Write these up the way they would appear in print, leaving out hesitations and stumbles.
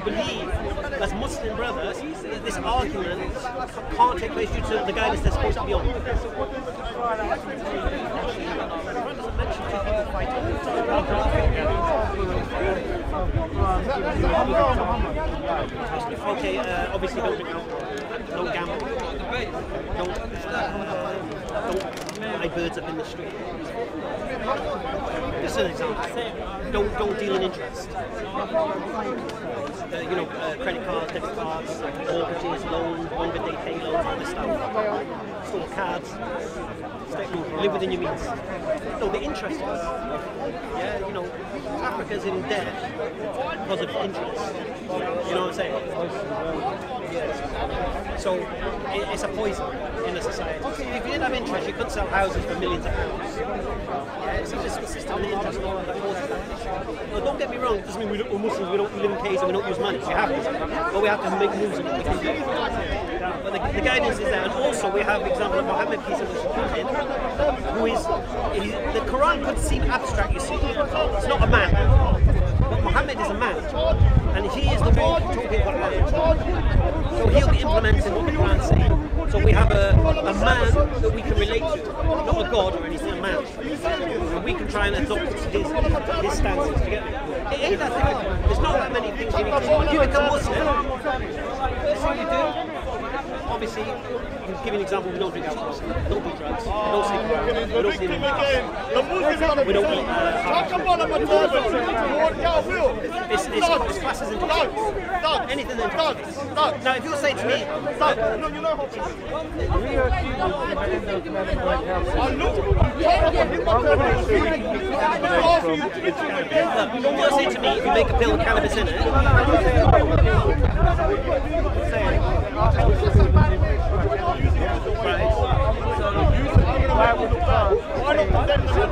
believe, as Muslim brothers, that this argument can't take place due to the guidance they're supposed to be on. Okay, obviously don't drink alcohol, don't gamble, don't buy birds up in the street. Just an example. Don't deal in interest. Credit cards, debit cards, mortgages, loans, longer day pay loans, all this stuff. Store cards. Live within your means. No, the interest is. Yeah, Africa's in debt because of interest. You know what I'm saying? So it's a poison in the society. If you didn't have interest, you couldn't sell houses for millions of pounds. Yeah, it's just the system of interest that causes that. No, don't get me wrong, it doesn't mean we're Muslims, we don't live in caves and we don't use money. We have to. But we have to make moves and we can do it. But the guidance is there. And also we have the example of Muhammad, peace and blessings, who is, the Quran could seem abstract, you see. It's not a man. But Muhammad is a man. And he is the one talking Quran. So he'll be implementing what the Quran says. So we have a man that we can relate to, not a god or anything, a man. And we can try and adopt his stances. It ain't that difficult. There's not that many things you need to do. When you become Muslim, first thing you do, obviously, to give you an example, we don't drink alcohol, we don't do drugs, we don't sleep around, we don't sleep in the house, we don't eat This classes into anything that intoxicates. Now, if you'll say to me, if you make a pill with cannabis in it, if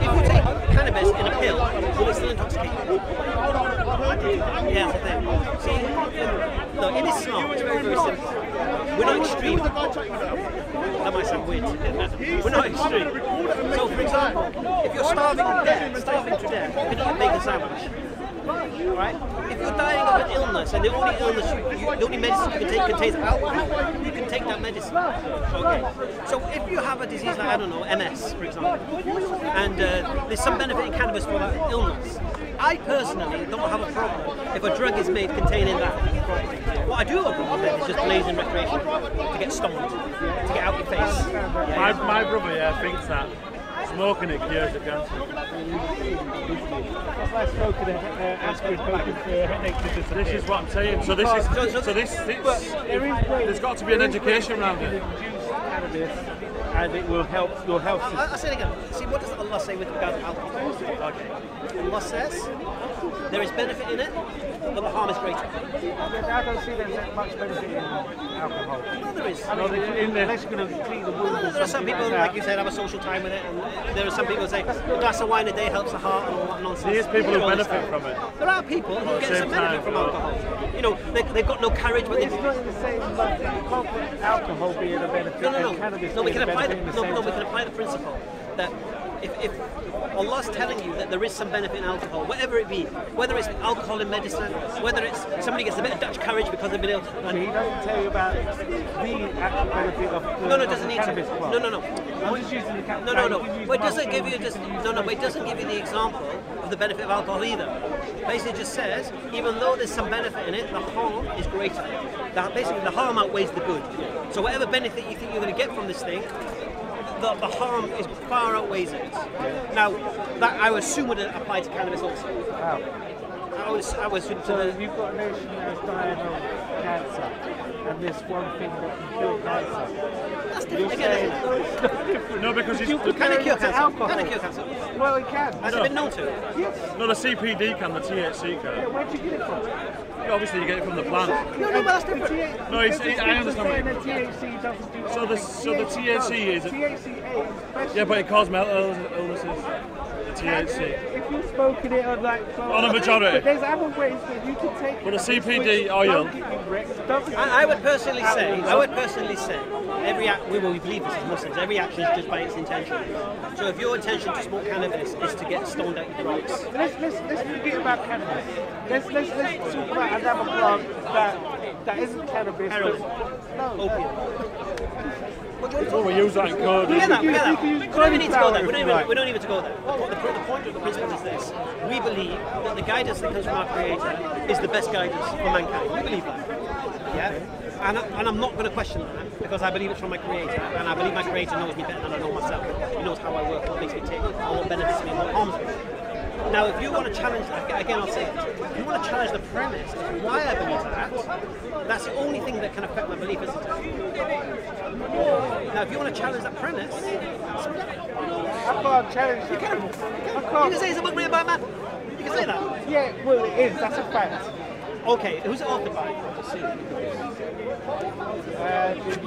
you take cannabis in a pill, will it still intoxicate you? Yeah, that's the thing. See, no, in Islam, it's very, very simple. We're not extreme. That might sound weird. We're not extreme. So, for example, if you're starving to death, you can eat a bacon sandwich. Right? If you're dying of an illness and the only the only medicine you can take contains alcohol, you can take that medicine. Okay. So if you have a disease like, I don't know, MS, for example, and there's some benefit in cannabis for that illness, I personally don't have a problem if a drug is made containing that. What I do have a problem with is just blazing recreation, to get stoned, to get out your face. Yeah. My brother thinks that smoking it cures the cancer. That's like smoking aspirin potion for headache. This is what I'm saying. So there's got to be an education around it. Cannabis, and it will help your health system. I'll say it again. See, what does Allah say with regard to alcohol? Okay. Allah says there is benefit in it, but the harm is greater. I don't see there's much benefit in alcohol. No, there is. Unless you're going to clean the wound. There are some people, like you said, have a social time with it, and there are some people who say a glass of wine a day helps the heart and all that nonsense. There's people who benefit from it. There are people who get some benefit from alcohol. They've got no courage, but it's not in the same like you can't put alcohol being a benefit and cannabis we can apply the we can apply the principle that if Allah's telling you that there is some benefit in alcohol, whatever it be, whether it's alcohol in medicine, whether it's somebody gets a bit of Dutch courage because they've been able to... He doesn't tell you about the actual benefit of the No, it doesn't need to. No. I'm just using the cannabis. No. But it doesn't give you but it doesn't give you the example of the benefit of alcohol either. Basically it just says, even though there's some benefit in it, the harm is greater. Basically the harm outweighs the good. So whatever benefit you think you're going to get from this thing, the harm is far outweighs it. Now, that I would assume would apply to cannabis also. Wow. I would assume so you've got a nation that's dying of cancer, and this one thing that can cure cancer. That's different. Again, no, because can it cure cancer? Can it cure cancer? Well, it can. Has it been known to? Yes. No, the CPD can, the THC can. Yeah, where'd you get it from? Obviously, you get it from the plant. No, but that's different. No, I understand. The THC doesn't do so the THC is... THCA is yeah, but it causes mental illnesses. The THC. you're smoking it on like On a majority. But there's other ways that you can take it. But a CPD oil. I would personally say, every act, we believe this as Muslims, every action is judged by its intention. So if your intention to smoke cannabis is to get stoned out your drugs. Let's forget about cannabis. Let's talk about another plant that isn't cannabis. Heroin. No. Opium. Oh, we use that in code. We get that. We don't even need to go there. Right. We don't need to go there. The point of the principle is this. We believe that the guidance that comes from our Creator is the best guidance for mankind. We believe that. Yeah? And I'm not going to question that because I believe it's from my Creator, and I believe my Creator knows me better than I know myself. He knows how I work, what makes me tick, and what benefits me, and what harms me. Now, if you want to challenge, again I'll say it, if you want to challenge the premise of why I believe that, that's the only thing that can affect my belief, isn't it? Now, if you want to challenge that premise, I can't challenge it. you can say it's a book written by a man. You can say that. Yeah, well it is, that's a fact. Okay, who's it authored by? You've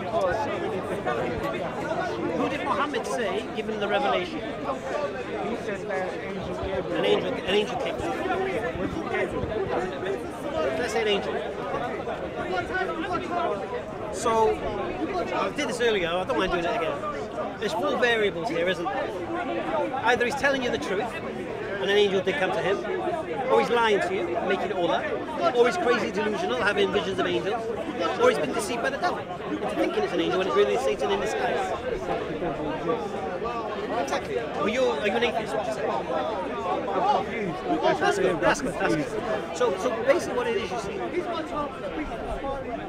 got so many different Who did Muhammad say, given the revelation? He said that angel Gabriel. An angel came. Let's say an angel. So, I did this earlier, I don't mind doing it again. There's 4 variables here, isn't there? Either he's telling you the truth, and an angel did come to him, or he's lying to you, making it all up, or he's crazy delusional, having visions of angels, or he's been deceived by the devil into thinking it's an angel when it's really Satan in disguise. Exactly. Are you an atheist, what you say? I'm confused. That's good. So basically what it is, you see,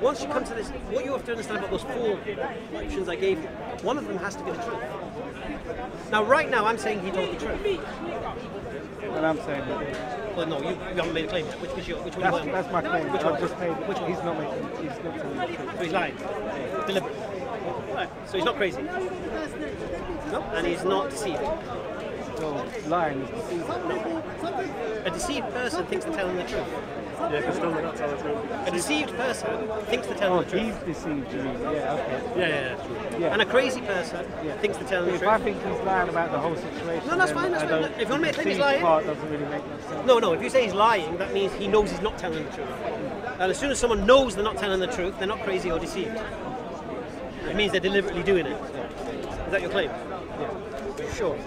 once you come to this, what you have to understand about those 4 options I gave you, one of them has to be the truth. Now, right now, I'm saying he told the truth. And I'm saying that. Well, no, you haven't made a claim yet. Which one you That's my claim. Which one? Just paid. Which one? He's not telling the truth. So he's lying. Deliberately. Right. So he's not crazy. No, and he's not deceived. So lying is deceiving. A deceived person thinks they're telling the truth. Yeah, because still not telling the truth. A deceived person thinks they're telling the truth. He's deceived, you mean? Yeah, okay. Yeah, true. Yeah. And a crazy person thinks they're telling the If truth. I think he's lying about the whole situation, No, that's then fine. That's I fine. don't- If you want to make a claim he's the lying, part doesn't really make much sense. no. If you say he's lying, that means he knows he's not telling the truth. And as soon as someone knows they're not telling the truth, they're not crazy or deceived. It means they're deliberately doing it. Is that your claim? Yeah. Sure.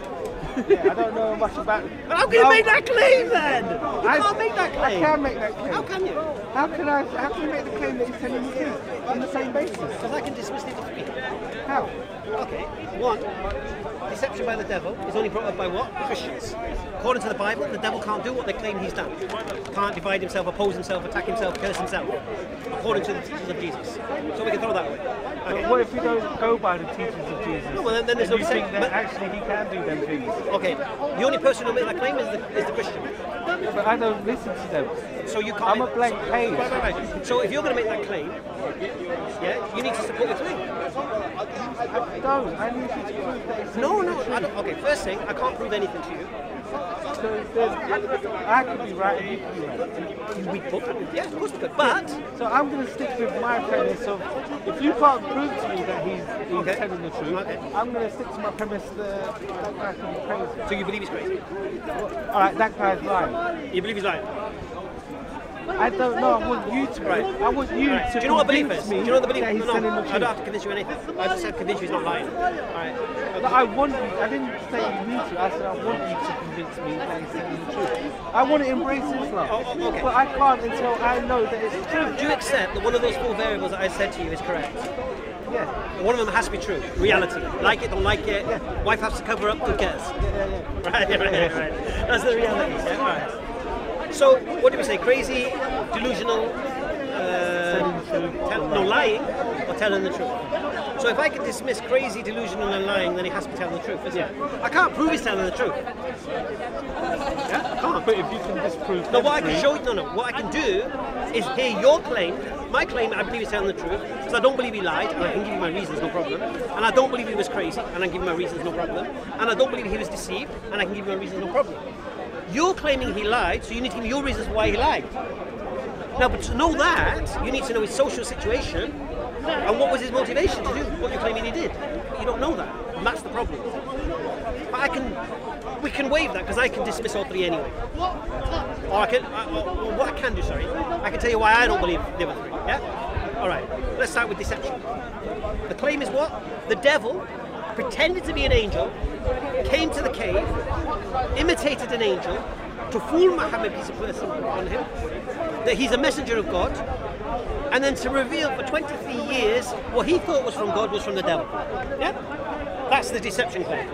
Yeah, I don't know much about. But how can you make that claim then? You can't make that I claim. can make that claim. How can you? How can you make the claim that he's telling the truth on the same basis? Because I can dismiss the dispute. How? Okay. 1, deception by the devil is only brought up by what? Christians. According to the Bible, the devil can't do what they claim he's done. Can't divide himself, oppose himself, attack himself, curse himself. According to the teachings of Jesus. So we can throw that away. Okay. But what if you don't go by the teachings of Jesus? No, well, then there's and no you think sense- that but- actually he can do them things. Okay. The only person who'll make that claim is the Christian. But I don't listen to them. So you can't. I'm a blank page. Right. So if you're going to make that claim, yeah, you need to support your claim. I don't. I need you to prove that it's No, I don't. Okay, first thing, I can't prove anything to you. I could be right and you could be right. We both, yeah, of course we could. But So I'm going to stick with my premise of if you can't prove to me that he's Okay. telling the truth, Okay. I'm going to stick to my premise that guy can be crazy. so you believe he's crazy? All right, that guy's lying. You believe he's lying? I don't know. I want you to. Right. I want you Right. to. Do you know what belief convince is? me Do you know what the belief that is? he's No, telling the I truth. don't have to convince you anything. I just said convince you he's not lying. Alright. No, I want you. I didn't say you need to. I said I want you to convince me that he's telling the truth. I want to embrace Islam, okay. but I can't until I know that it's true. Do you accept that one of those 4 variables that I said to you is correct? Yeah. One of them has to be true. Reality. Like it, don't like it. Yeah. Wife has to cover up, who cares? Yeah. Right. That's the reality. Yeah, right. So, what do we say? Crazy, delusional, lying, or telling the truth? So if I can dismiss crazy, delusional, and lying, then he has to be telling the truth, isn't it? I can't prove he's telling the truth. Yeah, I can't. But if you can disprove. No, what I can show you, what I can do is hear your claim. My claim, I believe he's telling the truth, because I don't believe he lied, and I can give you my reasons, no problem. And I don't believe he was crazy, and I can give you my reasons, no problem. And I don't believe he was deceived, and I can give you my reasons, no problem. You're claiming he lied, so you need to give me your reasons why he lied. Now, but to know that, you need to know his social situation, and what was his motivation to do what you're claiming he did. You don't know that, and that's the problem. But I can we can waive that because I can dismiss all three anyway. Or what I can do, sorry, I can tell you why I don't believe the other three. Yeah? All right, let's start with deception. The claim is what? The devil pretended to be an angel, came to the cave, imitated an angel to fool Muhammad, peace and blessing on him, that he's a messenger of God, and then to reveal for 23 years what he thought was from God was from the devil. Yeah? That's the deception claim.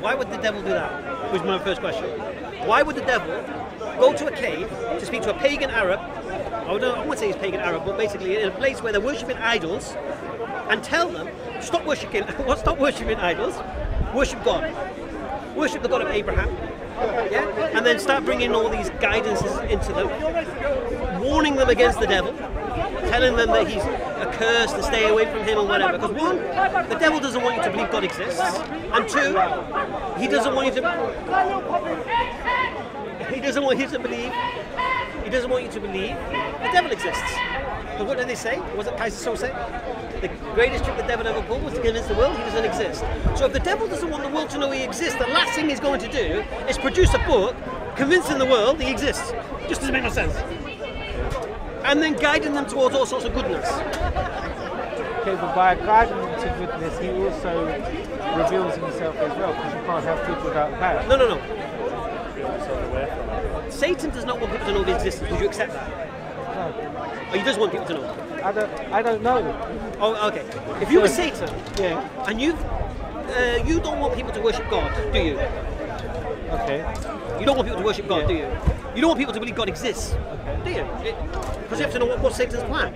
Why would the devil do that? Was my first question. Why would the devil go to a cave to speak to a pagan Arab? I wouldn't say he's pagan Arab, but basically in a place where they're worshipping idols, and tell them stop worshipping idols, worship God, worship the God of Abraham, yeah, and then start bringing all these guidances into them, warning them against the devil, telling them that he's accursed and stay away from him and whatever. Because one, the devil doesn't want you to believe God exists, and two, he doesn't want you to believe the devil exists. But what did they say? Was it Kaiser so say? The greatest trick the devil ever pulled was to convince the world he doesn't exist. So if the devil doesn't want the world to know he exists, the last thing he's going to do is produce a book convincing the world he exists. Just doesn't make no sense. And then guiding them towards all sorts of goodness. Okay, but by guiding them to goodness, he also reveals himself as well, because you can't have good without bad. No. Satan does not want people to know his existence. Would you accept that? No. Oh, he does want people to know. I don't know. Oh, okay. If you were Satan, yeah, and you don't want people to worship God, do you? Okay. You don't want people to worship God, do you? You don't want people to believe God exists, do you? Because you have to know what's Satan's plan.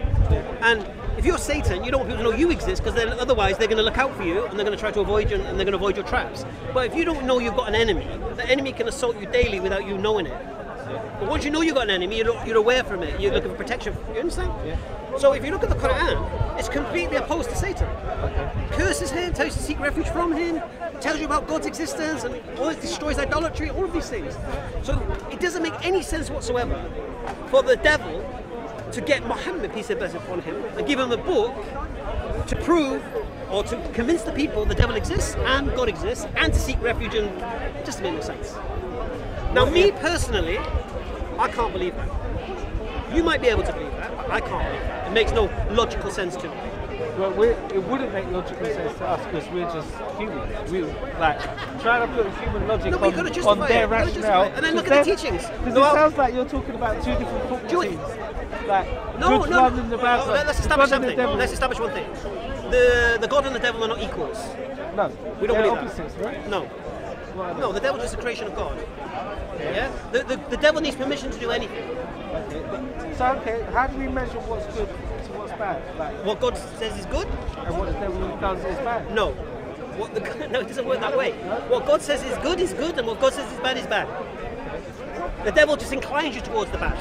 And if you're Satan, you don't want people to know you exist, because then otherwise they're going to look out for you and they're going to try to avoid you and they're going to avoid your traps. But if you don't know you've got an enemy, the enemy can assault you daily without you knowing it. But once you know you've got an enemy, you're aware from it. You're looking for protection. You understand? Yeah. So if you look at the Quran, it's completely opposed to Satan. Okay. Curses him, tells you to seek refuge from him, tells you about God's existence, and all it destroys idolatry, all of these things. So it doesn't make any sense whatsoever for the devil to get Muhammad, peace and blessing upon him, and give him a book to prove or to convince the people the devil exists and God exists, and to seek refuge, and it just makes no sense. Now, me personally, I can't believe that. You might be able to believe that, but I can't believe that. It makes no logical sense to me. Well, it wouldn't make logical sense to us because we're just human. We trying to put human logic on their rationale. And then look at the teachings. Because it sounds like you're talking about two different football teams. Like, no. And the bad one. Let's establish something. Let's establish one thing. The God and the devil are not equals. No. We don't believe opposites, that. Right? No. No, the devil is just a creation of God. Okay. Yeah? The devil needs permission to do anything. Okay. So, how do we measure what's good to what's bad? Like, what God says is good, and what the devil does is bad? No. No, it doesn't work that way. What God says is good, and what God says is bad. The devil just inclines you towards the bad.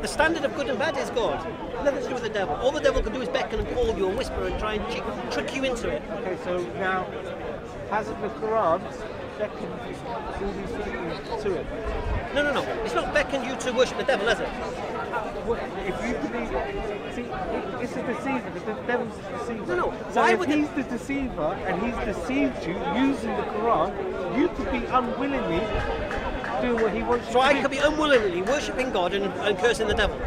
The standard of good and bad is God. Nothing to do with the devil. All the devil can do is beckon and call you and whisper and try and trick you into it. Okay, so now, hasn't the Quran beckoned all these things to it? No. It's not beckoned you to worship the devil, has it? Well, if you believe, see, it's a deceiver. The devil's a deceiver. No. So Why if would he's the deceiver and he's deceived you using the Quran, you could be unwillingly doing what he wants you to do. So I could be unwillingly worshipping God and cursing the devil.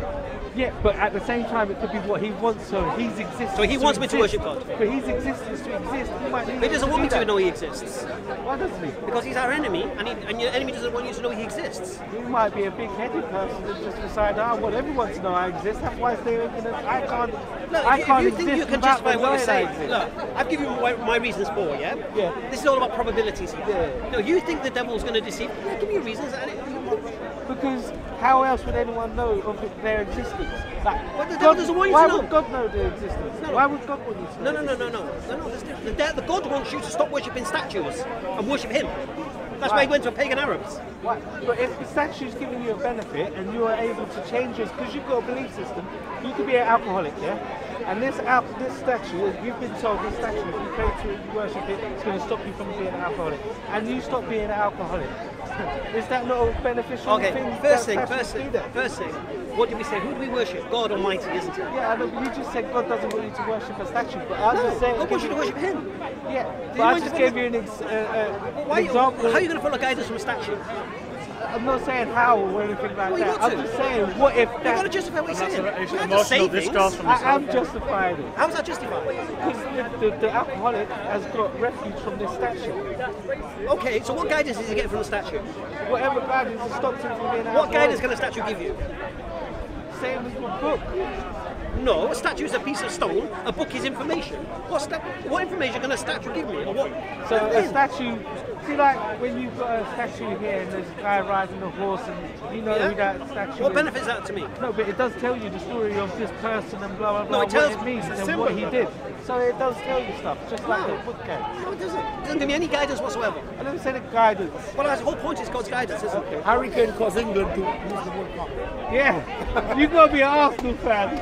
Yeah, but at the same time, it could be what he wants. So he's existence. So he wants me to worship God. But his existence to exist, he might need. He doesn't want me to know he exists. Why doesn't he? Because he's our enemy, and your enemy doesn't want you to know he exists. He might be a big-headed person that just decide, I want everyone to know I exist. Otherwise, I can't. Look, I can't if you think you can justify what you're saying, look, I've given you my reasons for, yeah? Yeah. This is all about probabilities here. Yeah. No, you think the devil's going to deceive? Yeah, give me your reasons. Because how else would anyone know of their existence? Well, the devil doesn't want you to know. Why would God know their existence? No. Why would God want you to know? No. The God wants you to stop worshipping statues and worship him. That's why he went to pagan Arabs. Why? But if the statue's giving you a benefit and you are able to change this, because you've got a belief system, you could be an alcoholic, yeah? And this statue, you've been told this statue, if you pray to it, you worship it, it's going to stop you from being an alcoholic. And you stop being an alcoholic. Is that not a beneficial thing? First thing. What did we say? Who do we worship? God Almighty, isn't it? Yeah, I know, but you just said God doesn't want you to worship a statue. But I was just saying. God wants you to worship Him. Yeah, but I just gave you an example. How are you going to follow guidance from a statue? I'm not saying how or anything like that. I'm just saying, what if You've that... got to justify what you're saying. It's You an can't just say emotional things. discourse from I am justifying it. How is that justified? Because the alcoholic has got refuge from this statue. Okay, so what guidance is he getting from the statue? Whatever guidance has stopped him from being What guidance alcoholic. can a statue give you? Same as the book. No, a statue is a piece of stone. A book is information. What information can a statue give me? Or what? So a statue, see, like when you've got a statue here and there's a guy riding a horse and you know who that statue What is. benefit is that to me? No, but it does tell you the story of this person and blah blah blah, No, it tells- what it means it's and simple. what he did. So it does tell you stuff, just like No. the book can. No, it doesn't. It doesn't give me any guidance whatsoever. I never said a guidance. Well, the whole point is God's guidance, isn't it? Harry Kane caused England to lose the World Cup. Yeah, you gotta be an Arsenal fan.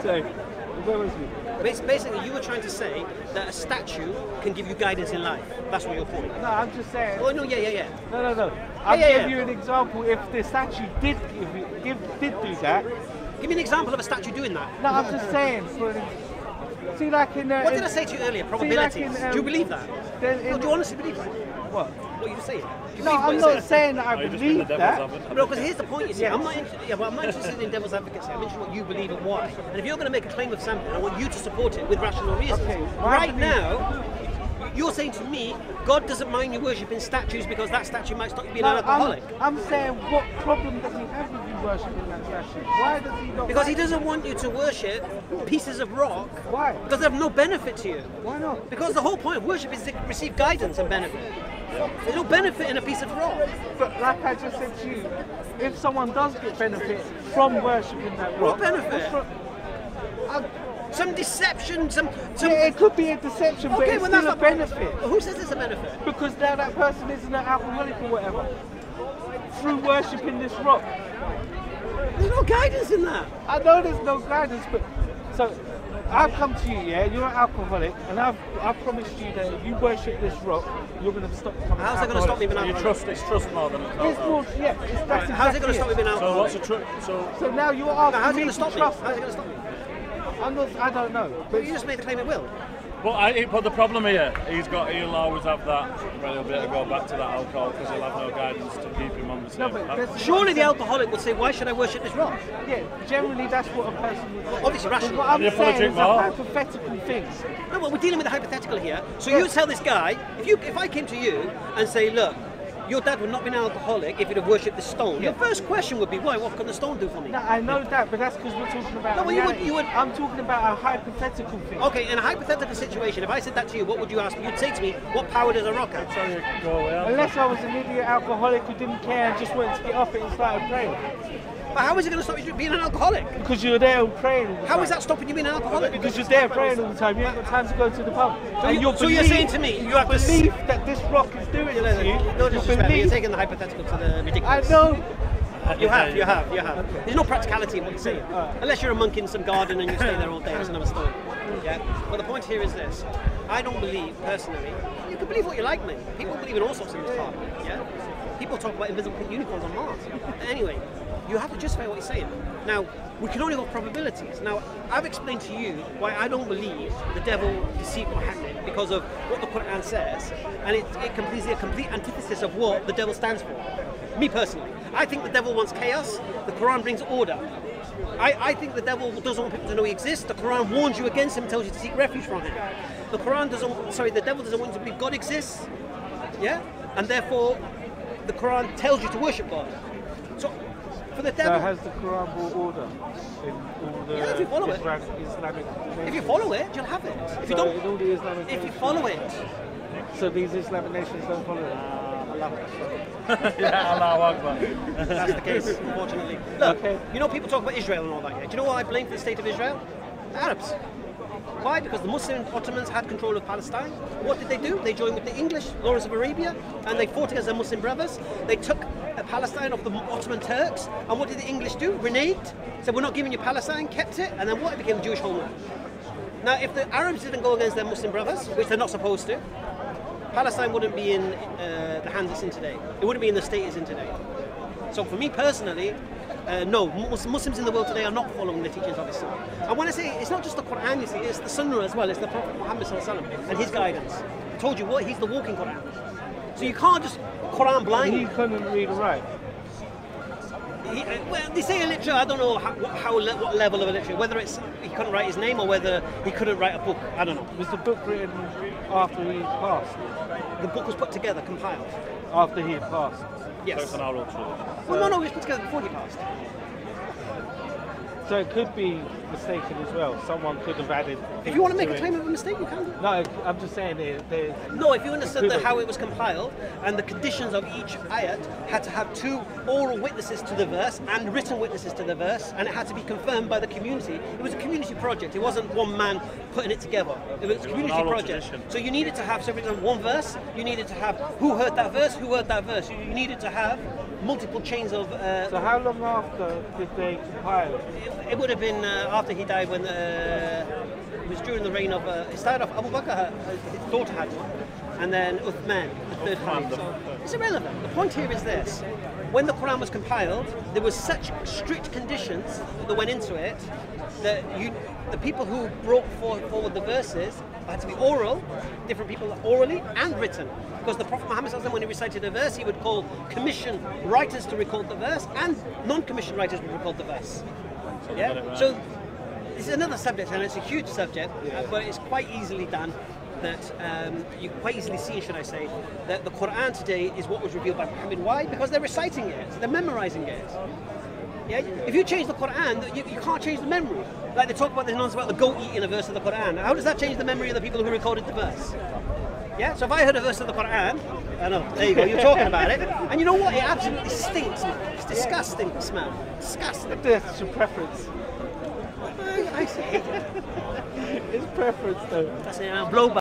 So, where was we? Basically, you were trying to say that a statue can give you guidance in life. That's what your point. No, I'm just saying. Oh no, yeah. No. I'll yeah, give you an example. If the statue did did do that. Give me an example of a statue doing that. No, I'm just saying. See, like in. What did I say to you earlier? Probabilities. in, Do you believe that? in- Do you honestly believe that? What? What you saying? Do you No, believe what I'm you're not saying? saying that I You're just being the believe devil's that. advocate. No, because here's the point. You see, Yes. I'm not interested in devil's advocacy. I'm interested in what you believe and why. And if you're going to make a claim of something, I want you to support it with rational reasons. Okay, Right now, you're saying to me, God doesn't mind you worshipping statues because that statue might stop you being an alcoholic. I'm saying, what problem does he have with you worshipping that statue? Why does he not? Because he like doesn't want you to worship pieces of rock. Why? Because they have no benefit to you. Why not? Because the whole point of worship is to receive guidance and benefit. There's no benefit in a piece of rock. But like I just said to you, if someone does get benefit from worshipping that rock, What benefit? Uh, Some deception, some. yeah, it could be a deception, but Okay, it's well, still that's a not benefit. Well, who says it's a benefit? Because now that person isn't an alcoholic or whatever. Through worshipping this rock. There's no guidance in that. I know there's no guidance, but so I've come to you, yeah, you're an alcoholic, and I've promised you that if you worship this rock, you're going to stop becoming How's that going to stop me being You alcoholic? it's trust more than it's It's more, yeah, that's How's it going to stop me being So alcoholic? what's the truth? So now you're How's asking it me going to to stop me? trust. How's it going to stop me? I don't know. But But you just made the claim it will. But the problem here, he'll always have that. Well, he'll be able to go back to that alcohol because he'll have no guidance to keep him on the no, same but path. that's- Surely the alcoholic would say, why should I worship this rock? yeah, generally that's what a person would say. Obviously But rational. what I'm You're full of saying drink is a more. hypothetical thing. No, but we're dealing with a hypothetical here. So you tell this guy, if I came to you and say, look, your dad would not be an alcoholic if he'd have worshipped the stone. Yeah. Your first question would be, why? What can the stone do for me? No, I know that, but that's because we're talking about No, well, reality. you would- I'm talking about a hypothetical thing. Okay, in a hypothetical situation, if I said that to you, what would you ask me? You'd say to me, what power does a rock have? So you go away. Unless I was an idiot alcoholic who didn't care and just wanted to get off it and started praying. But how is it going to stop you being an alcoholic? Because you're there praying all the time. How is that stopping you being an alcoholic? Because you're there praying all the time. You ain't got time to go to the pub. So And you- your so you're saying to me, you have to belief that this rock is doing it to you. No your disrespect, but you're belief. taking the hypothetical to the I ridiculous. know. You have. There's no practicality in what you're saying. Unless you're a monk in some garden and you stay there all day, that's another story. Yeah. But the point here is this. I don't believe, personally, you can believe what you like, mate. People believe in all sorts in this park. Yeah? People talk about invisible pink unicorns on Mars. Anyway, you have to justify what you're saying. Now, we can only go probabilities. Now, I've explained to you why I don't believe the devil deceived Muhammad because of what the Quran says, and it completes a complete antithesis of what the devil stands for. Me personally, I think the devil wants chaos. The Quran brings order. I think the devil doesn't want people to know he exists. The Quran warns you against him, tells you to seek refuge from him. The devil doesn't want you to believe God exists. Yeah, and therefore, the Quran tells you to worship God. So, for the So devil, has the Quran brought order in all the Yeah, if you follow it. Islamic if you follow it, you'll have it. If you So don't, in all the Islamic if you nations- follow it, So these Islamic nations don't follow it. Allah. Yeah, Allahu Akbar. that's the case, unfortunately. Look, Okay. you know, people talk about Israel and all that. Yeah? Do you know what I blame for the state of Israel? The Arabs. Why? Because the Muslim Ottomans had control of Palestine. What did they do? They joined with the English, Lawrence of Arabia, and they fought against their Muslim brothers. They took Palestine off the Ottoman Turks, and what did the English do? Reneged, said, we're not giving you Palestine, kept it, and then what? It became a Jewish homeland. Now, if the Arabs didn't go against their Muslim brothers, which they're not supposed to, Palestine wouldn't be in the hands it's in today. It wouldn't be in the state it's in today. So for me personally, no, Muslims in the world today are not following the teachings of Islam. And when I say it's not just the Quran, you see, it's the Sunnah as well. It's the Prophet Muhammad and his guidance. I told you what, he's the walking Quran. So you can't just Quran blind. He couldn't read or write. Well, they say illiterate. I don't know what level of illiterate. Whether it's he couldn't write his name or whether he couldn't write a book. I don't know. Was the book written after he passed? The book was put together, compiled. After he had passed? Yes. So it's an oral tradition. Well, no, it was put together before he passed. So it could be mistaken as well. Someone could have added. If you want to make a it. claim of a mistake, you can. No, I'm just saying there's. No, if you understood how it was compiled and the conditions of each ayat had to have 2 oral witnesses to the verse and written witnesses to the verse, and it had to be confirmed by the community. It was a community project. It wasn't one man putting it together. It was a community project. Tradition. So you needed to have, so for example, one verse. You needed to have who heard that verse, who heard that verse. You needed to have multiple chains of. So how long after did they compile it? It would have been after he died, when it was during the reign of. It started off Abu Bakr, his daughter had one, and then Uthman, the third Caliph. So it's irrelevant. The point here is this: when the Quran was compiled, there was such strict conditions that went into it that the people who brought forward the verses had to be oral, different people orally and written. Because the Prophet Muhammad, when he recited a verse, he would call commissioned writers to record the verse, and non-commissioned writers would record the verse. Yeah. So it's another subject, and it's a huge subject, but it's quite easily done. That you quite easily see, should I say, that the Quran today is what was revealed by Muhammad. Why? Because they're reciting it, they're memorizing it. Yeah. If you change the Quran, you can't change the memory. Like they talk about this nonsense about the goat eating a verse of the Quran. How does that change the memory of the people who recorded the verse? Yeah. So if I heard a verse of the Quran, I know. There you go. You're talking about it, and you know what? It absolutely stinks, man. It's disgusting smell. Disgusting. That's your preference. I hate it. It's preference though. That's it. Blow